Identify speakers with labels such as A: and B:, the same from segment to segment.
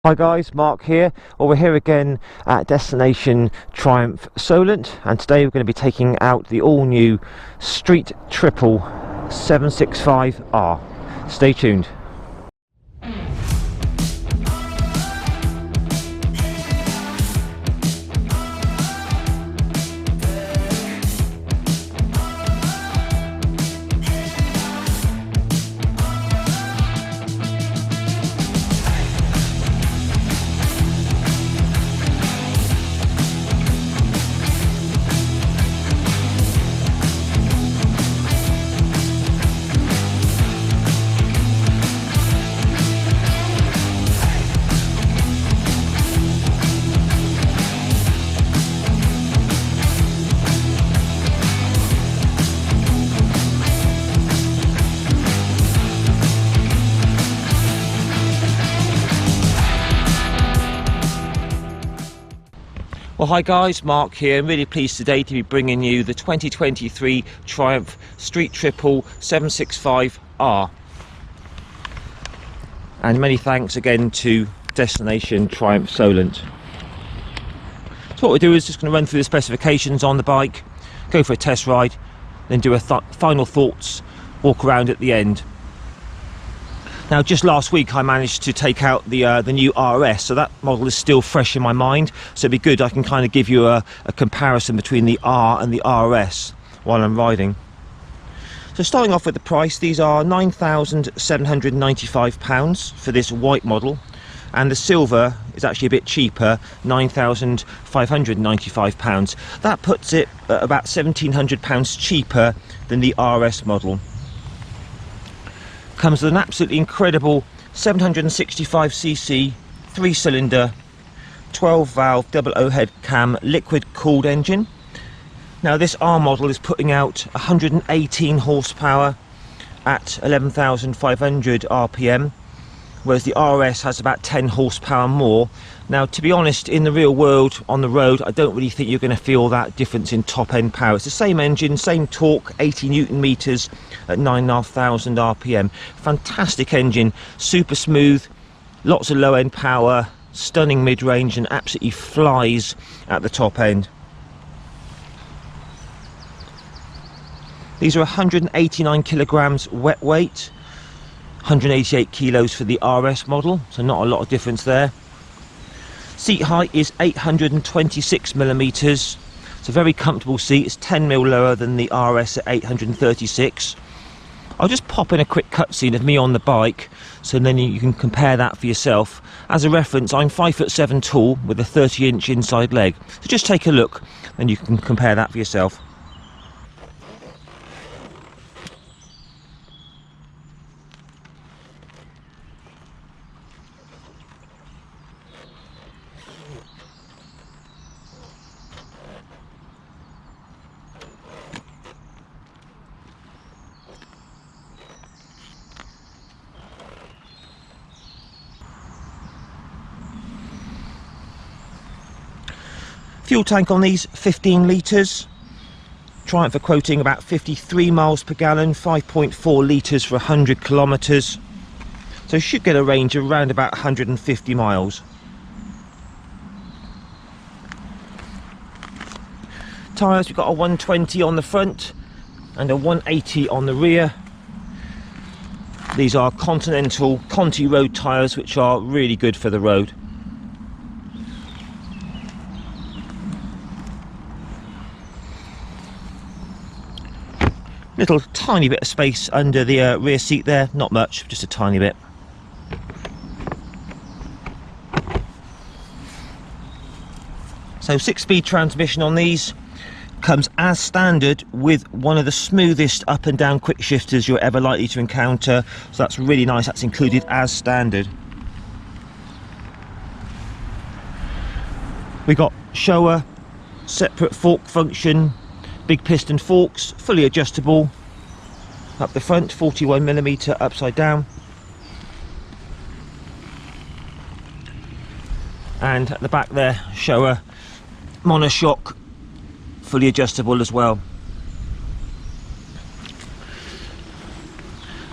A: Hi guys, Mark here. Well, we're here again at Destination Triumph Solent, and today we're going to be taking out the all-new Street Triple 765R. Stay tuned. Well, hi guys, Mark here. I'm really pleased today to be bringing you the 2023 Triumph Street Triple 765R. And many thanks again to Destination Triumph Solent. So what we do is just going to run through the specifications on the bike, go for a test ride, then do a final thoughts, walk around at the end. Now, just last week I managed to take out the new RS, so that model is still fresh in my mind, so it'd be good I can kind of give you a comparison between the R and the RS while I'm riding. So starting off with the price, these are £9,795 for this white model, and the silver is actually a bit cheaper, £9,595. That puts it at about £1,700 cheaper than the RS model. Comes with an absolutely incredible 765cc 3-cylinder 12-valve double O-head cam liquid cooled engine. Now this R model is putting out 118 horsepower at 11,500 RPM, whereas the RS has about 10 horsepower more. Now, to be honest, in the real world, on the road, I don't really think you're going to feel that difference in top end power. It's the same engine, same torque, 80 newton meters at 9,500 RPM. Fantastic engine, super smooth, lots of low end power, stunning mid range, and absolutely flies at the top end. These are 189 kilograms wet weight, 188 kilos for the RS model, so not a lot of difference there. Seat height is 826 millimeters. It's a very comfortable seat. It's 10 mil lower than the RS at 836. I'll just pop in a quick cutscene of me on the bike, so then you can compare that for yourself. As a reference, I'm 5'7" tall with a 30-inch inside leg. So just take a look, and you can compare that for yourself. Fuel tank on these, 15 litres. Triumph are quoting about 53 miles per gallon, 5.4 litres for 100 kilometres. So you should get a range of around about 150 miles. Tyres, we've got a 120 on the front and a 180 on the rear. These are Continental Conti road tyres, which are really good for the road. Little tiny bit of space under the rear seat there, not much, just a tiny bit. So 6-speed transmission on these, comes as standard with one of the smoothest up and down quick shifters you're ever likely to encounter, so that's really nice, that's included as standard. We got Showa, separate fork function, big piston forks, fully adjustable. Up the front, 41mm upside down. And at the back there, Showa monoshock, fully adjustable as well.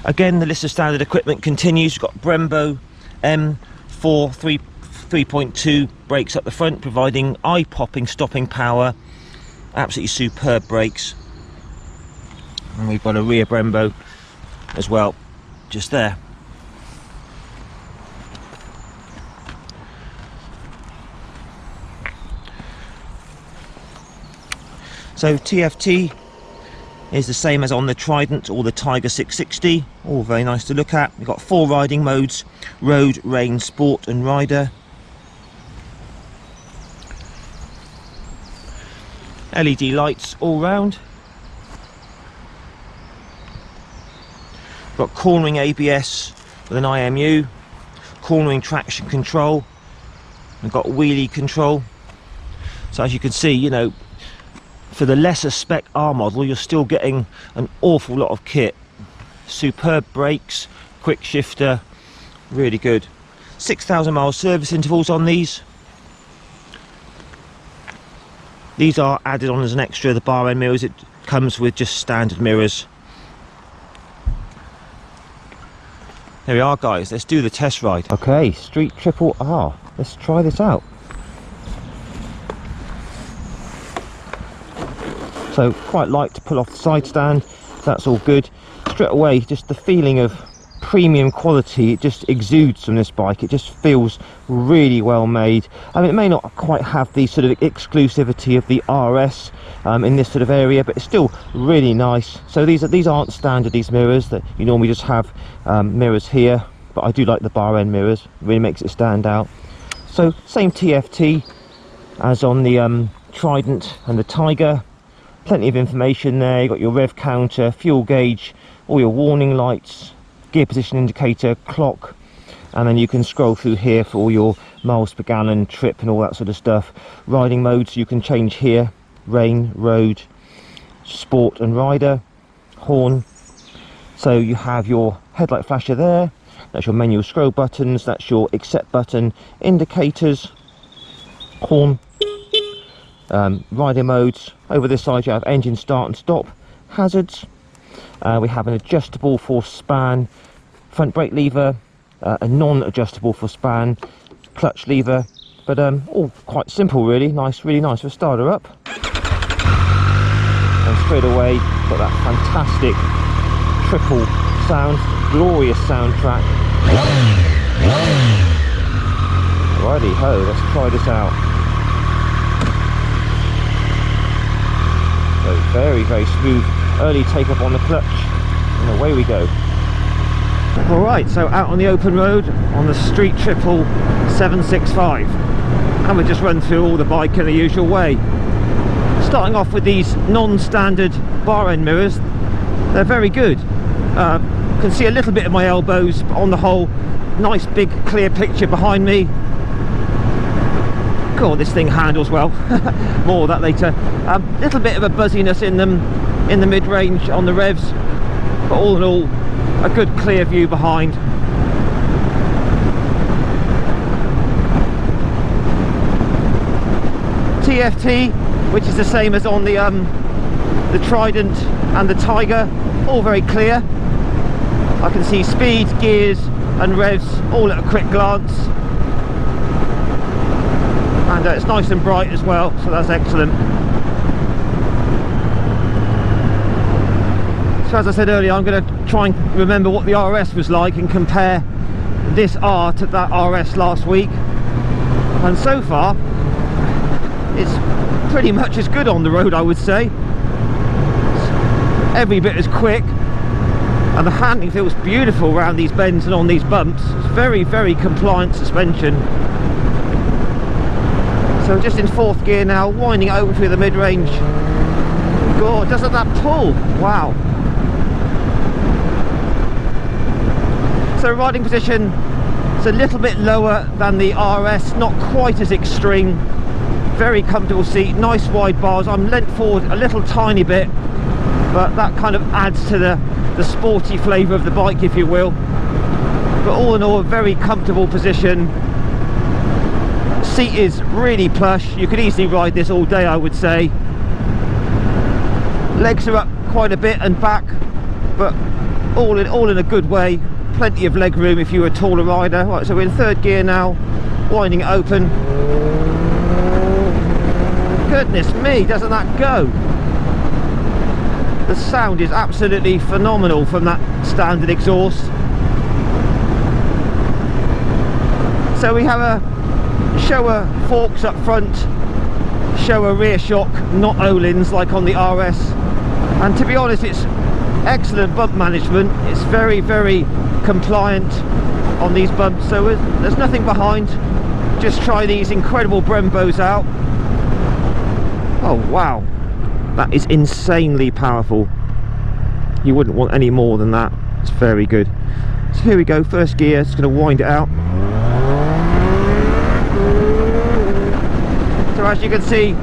A: Again, the list of standard equipment continues. We've got Brembo M4 3.2 brakes up the front, providing eye-popping stopping power. Absolutely superb brakes. And we've got a rear Brembo as well, just there. So TFT is the same as on the Trident or the Tiger 660, all very nice to look at. We've got 4 riding modes: road, rain, sport and rider. LED lights all round. Got cornering ABS with an IMU, cornering traction control, and got wheelie control. So as you can see, you know, for the lesser spec R model, you're still getting an awful lot of kit. Superb brakes, quick shifter, really good. 6,000 mile service intervals on these. These are added on as an extra, the bar end mirrors. It comes with just standard mirrors. There we are, guys, let's do the test ride. Okay, Street Triple R, let's try this out. So quite light to pull off the side stand, that's all good. Straight away, just the feeling of premium quality, it just exudes from this bike. It just feels really well made. I mean, it may not quite have the sort of exclusivity of the RS in this sort of area, but it's still really nice. So these aren't standard, these mirrors that you normally just have mirrors here, but I do like the bar end mirrors, it really makes it stand out. So same TFT as on the Trident and the Tiger. Plenty of information there. You've got your rev counter, fuel gauge, all your warning lights, gear position indicator, clock, and then you can scroll through here for all your miles per gallon, trip and all that sort of stuff. Riding modes you can change here: rain, road, sport and rider. Horn, so you have your headlight flasher there, that's your manual scroll buttons, that's your accept button, indicators, horn. Rider modes. Over this side you have engine start and stop, hazards. We have an adjustable for span front brake lever, a non-adjustable for span clutch lever, but all quite simple really. Nice, really nice. We'll start her up, and straight away got that fantastic triple sound, glorious soundtrack. Righty ho, let's try this out. So very, very smooth early take up on the clutch, and away we go. Alright, so out on the open road on the Street Triple 765, and we'll just run through all the bike in the usual way. Starting off with these non-standard bar end mirrors. They're very good. You can see a little bit of my elbows, but on the whole, nice big clear picture behind me. God, this thing handles well. More of that later. Little bit of a buzziness in them in the mid-range on the revs, but all in all, a good clear view behind. TFT, which is the same as on the Trident and the Tiger, all very clear. I can see speed, gears and revs all at a quick glance. And it's nice and bright as well, so that's excellent. So as I said earlier, I'm going to try and remember what the RS was like and compare this R to that RS last week. And so far, it's pretty much as good on the road, I would say. It's every bit as quick, and the handling feels beautiful around these bends and on these bumps. It's very, very compliant suspension. So just in fourth gear now, winding over through the mid-range. God, doesn't that pull? Wow. So riding position, it's a little bit lower than the RS, not quite as extreme. Very comfortable seat, nice wide bars. I'm leant forward a little tiny bit, but that kind of adds to the sporty flavour of the bike, if you will. But all in all, a very comfortable position. Seat is really plush. You could easily ride this all day, I would say. Legs are up quite a bit and back, but all in a good way. Plenty of leg room if you're a taller rider. Right, so we're in third gear now, winding it open. Goodness me, doesn't that go? The sound is absolutely phenomenal from that standard exhaust. So we have a Showa forks up front, Showa rear shock, not Öhlins like on the RS, and to be honest, it's excellent bump management. It's very, very compliant on these bumps, so there's nothing behind. Just try these incredible Brembos out. Oh wow, that is insanely powerful. You wouldn't want any more than that. It's very good. So here we go, first gear, just going to wind it out. So as you can see,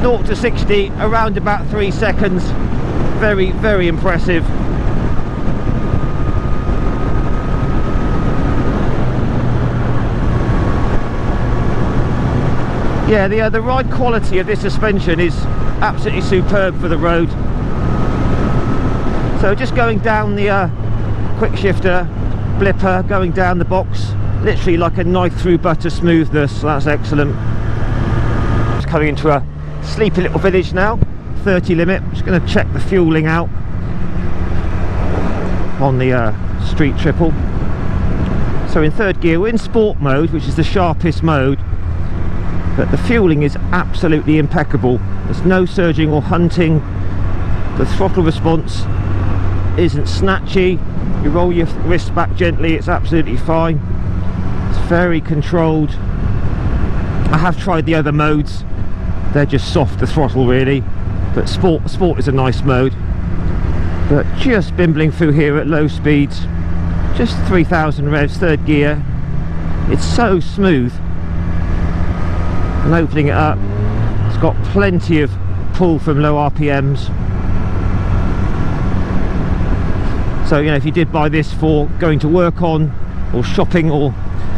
A: 0 to 60 around about 3 seconds. Very, very impressive. Yeah, the ride quality of this suspension is absolutely superb for the road. So just going down the quick shifter, blipper, going down the box, literally like a knife through butter smoothness. So that's excellent. Just coming into a sleepy little village now, 30 limit. Just going to check the fueling out on the street triple. So in third gear, we're in sport mode, which is the sharpest mode. But the fueling is absolutely impeccable. There's no surging or hunting. The throttle response isn't snatchy. You roll your wrist back gently, it's absolutely fine. It's very controlled. I have tried the other modes. They're just soft, the throttle really. But sport is a nice mode. But just bimbling through here at low speeds. Just 3,000 revs, third gear. It's so smooth. And opening it up, it's got plenty of pull from low RPMs. So you know, if you did buy this for going to work on, or shopping, or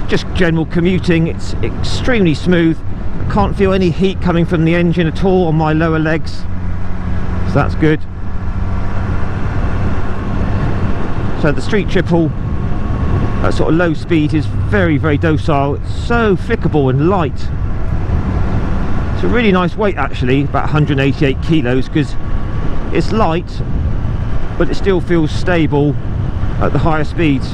A: just general commuting, it's extremely smooth. I can't feel any heat coming from the engine at all on my lower legs, so that's good. So the street triple at sort of low speed is very, very docile. It's so flickable and light. It's a really nice weight actually, about 188 kilos, because it's light but it still feels stable at the higher speeds.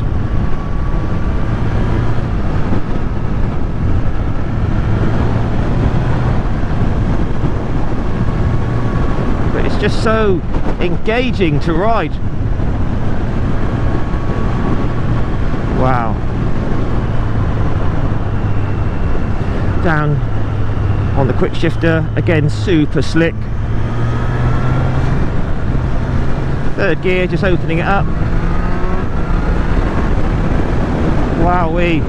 A: But it's just so engaging to ride. Wow. Down on the quick shifter, again super slick. Third gear, just opening it up. Wowee.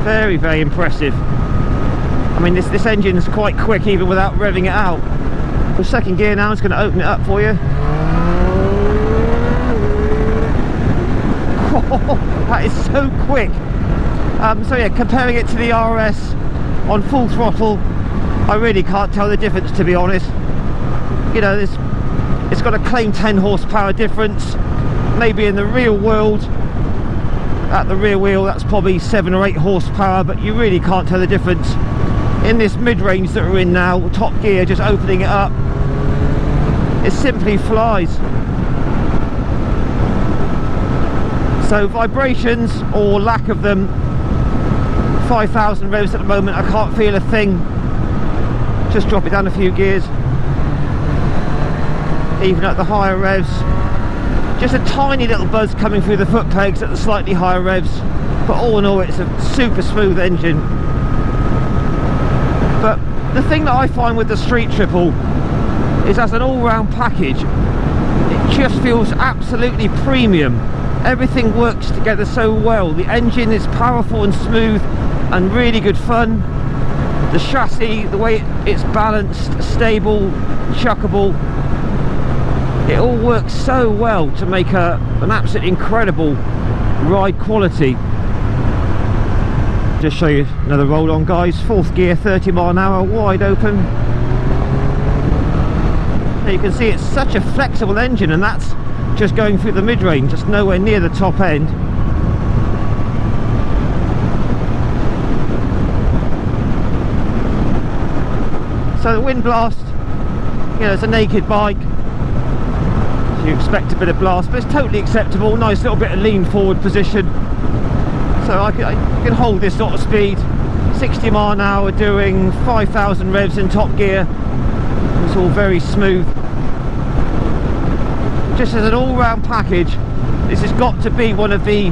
A: Very, very impressive. I mean, this engine's quite quick even without revving it out. The second gear now is going to open it up for you. That is so quick. So yeah, comparing it to the RS on full throttle, I really can't tell the difference, to be honest. You know, it's got a claimed 10 horsepower difference. Maybe in the real world, at the rear wheel, that's probably 7 or 8 horsepower, but you really can't tell the difference. In this mid-range that we're in now, top gear, just opening it up, it simply flies. So vibrations, or lack of them, 5,000 revs at the moment, I can't feel a thing. Just drop it down a few gears. Even at the higher revs, just a tiny little buzz coming through the foot pegs at the slightly higher revs, but all in all it's a super smooth engine. But the thing that I find with the street triple is, as an all-round package, it just feels absolutely premium. Everything works together so well. The engine is powerful and smooth and really good fun. The chassis, the way it's balanced, stable, chuckable, it all works so well to make an absolutely incredible ride quality. Just show you another roll on, guys. Fourth gear, 30 mile an hour, wide open. Now you can see it's such a flexible engine, and that's just going through the mid-range, just nowhere near the top end. So the wind blast, you know, it's a naked bike, so you expect a bit of blast, but it's totally acceptable. Nice little bit of lean forward position, so I can hold this sort of speed, 60 mile an hour, doing 5,000 revs in top gear. It's all very smooth. Just as an all-round package, this has got to be one of the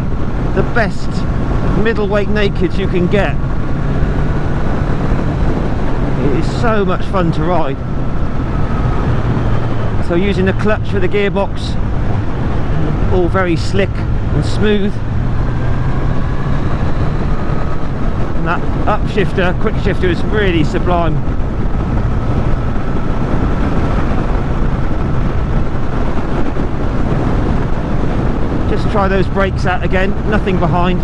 A: best middleweight nakeds you can get. It is so much fun to ride. So using the clutch for the gearbox, all very slick and smooth. And that upshifter, quick shifter, is really sublime. Just try those brakes out again, nothing behind.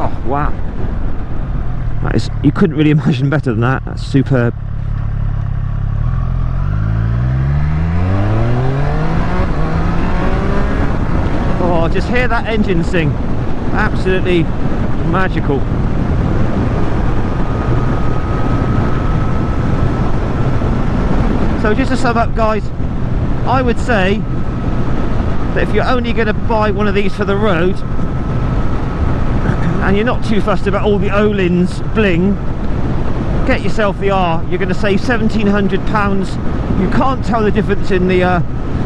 A: Oh wow, that is, you couldn't really imagine better than that. That's superb. Oh, just hear that engine sing, absolutely magical. So just to sum up guys, I would say that if you're only going to buy one of these for the road and you're not too fussed about all the Olin's bling, get yourself the R. You're going to save £1,700. You can't tell the difference in the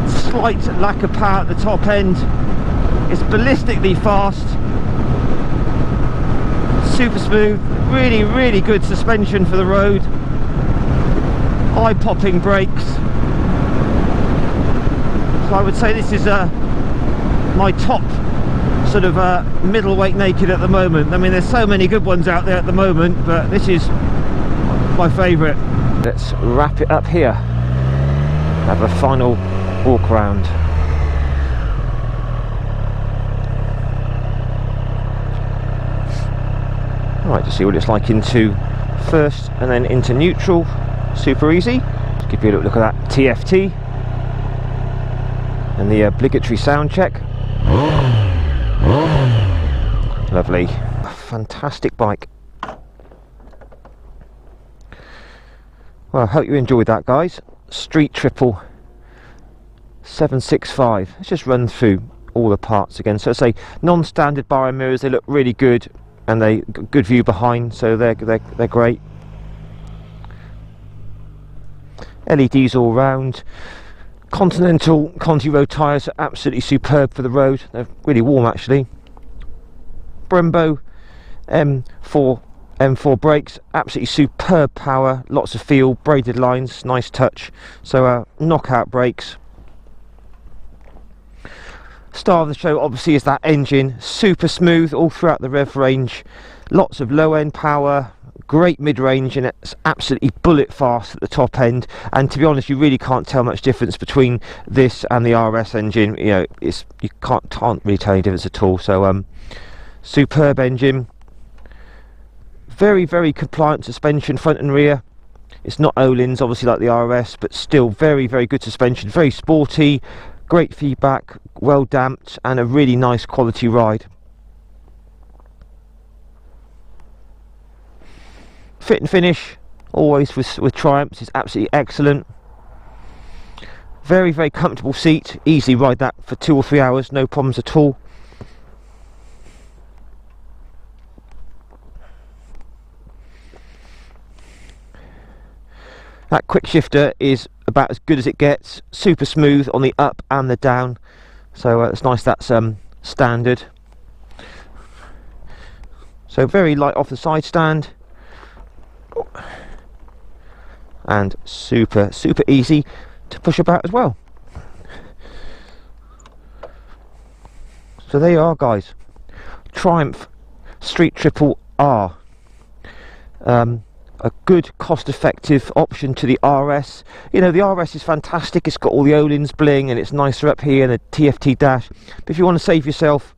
A: slight lack of power at the top end. It's ballistically fast, super smooth, really good suspension for the road, eye-popping brakes. So I would say this is my top sort of middleweight naked at the moment. I mean, there's so many good ones out there at the moment, but this is my favourite. Let's wrap it up here. Have a final walk around. Alright, to see what it's like into first and then into neutral. Super easy. Just give you a little look at that TFT and the obligatory sound check. Lovely. Fantastic bike. Well, I hope you enjoyed that guys. Street Triple 765. Let's just run through all the parts again. So say non-standard bar and mirrors, they look really good and they got good view behind, so they're great. LEDs all round. Continental Conti Road tyres are absolutely superb for the road. They're really warm actually. Brembo M4 brakes, absolutely superb power, lots of feel, braided lines, nice touch. So knockout brakes. Star of the show obviously is that engine, super smooth all throughout the rev range, lots of low end power, great mid-range, and it's absolutely bullet fast at the top end. And to be honest, you really can't tell much difference between this and the RS engine. You know, you can't really tell any difference at all. So superb engine, very compliant suspension front and rear. It's not Olin's obviously like the RS, but still very good suspension, very sporty, great feedback, well damped, and a really nice quality ride. Fit and finish, always with Triumphs, is absolutely excellent. Very comfortable seat, easily ride that for 2 or 3 hours, no problems at all. That quick shifter is about as good as it gets, super smooth on the up and the down, so it's nice that's standard. So very light off the side stand, and super easy to push about as well. So there you are guys, Triumph Street Triple R. A good cost-effective option to the RS. You know, the RS is fantastic, it's got all the Olin's bling and it's nicer up here and the TFT dash, but if you want to save yourself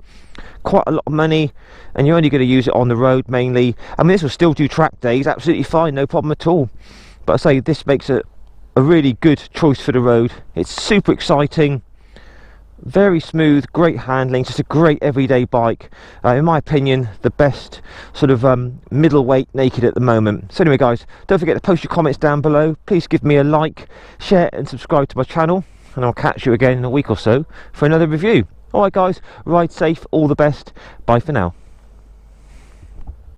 A: quite a lot of money and you're only going to use it on the road mainly, I mean, this will still do track days absolutely fine, no problem at all, but I say this makes a really good choice for the road. It's super exciting, Very smooth, great handling, just a great everyday bike. In my opinion, the best sort of middleweight naked at the moment. So anyway guys, don't forget to post your comments down below. Please give me a like, share and subscribe to my channel, and I'll catch you again in a week or so for another review. Alright guys, ride safe, all the best, bye for now.